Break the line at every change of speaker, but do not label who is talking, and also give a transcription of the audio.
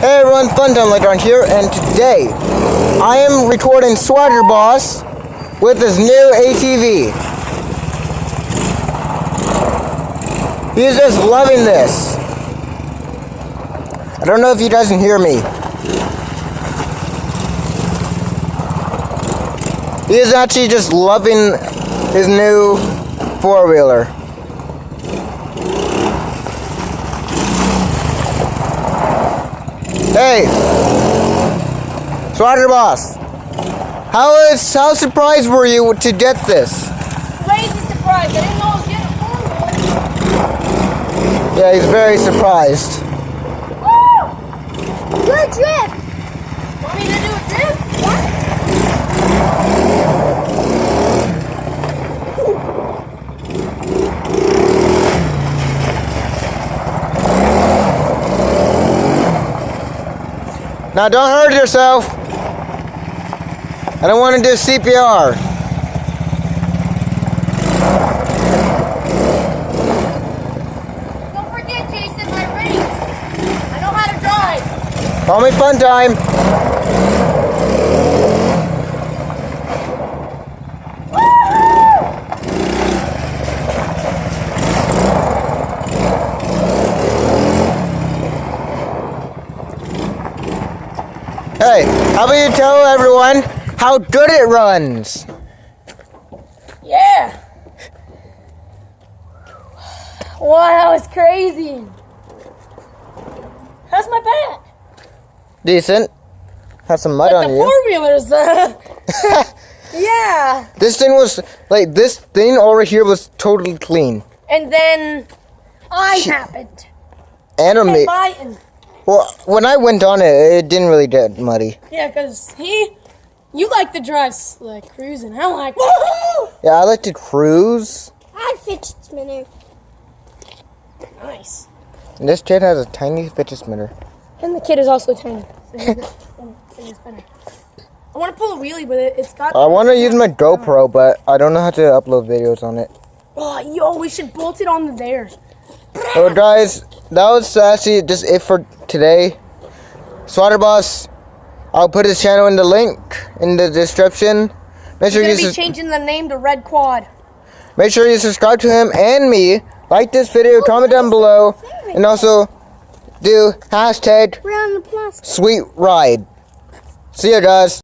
Hey everyone, Funtime Later here, and today I am recording Swaggerboss with his new ATV. He's just loving this. I don't know if you guys can hear me. He is actually just loving his new four-wheeler. Hey, Swaggerboss, how surprised were you to get this?
Crazy surprise! I didn't know I was getting a four-wheeler.
Yeah, he's very surprised.
Woo! Do a drift. Want me to do a drift?
Now don't hurt yourself. I don't want to do CPR.
Don't forget, Jason, my race. I know how to drive.
Call me Funtime. Hey, how about you tell everyone how good it runs?
Yeah. Wow, that was crazy. How's my back?
Decent. Have some mud on
The
you.
four-wheelers, yeah.
This thing was, this thing over here was totally clean.
And then I happened.
Animate.
Biting.
Well, when I went on it, it didn't really get muddy.
Yeah, because you like to drive like cruising. I like, woohoo!
Yeah, I like to cruise.
I fidget spinner. Nice.
And this kid has a tiny fidget spinner.
And the kid is also tiny. I want to pull a wheelie with it. It's got.
I want to use my GoPro, but I don't know how to upload videos on it.
Oh, yo, we should bolt it on there.
So guys, that was actually just it for today. Swaggerboss, I'll put his channel in the link in the description. Make sure
We're gonna be changing the name to Red Quad.
Make sure you subscribe to him and me. Like this video, comment down below, and also do hashtag
We're on the plastic.
sweet ride. See ya, guys.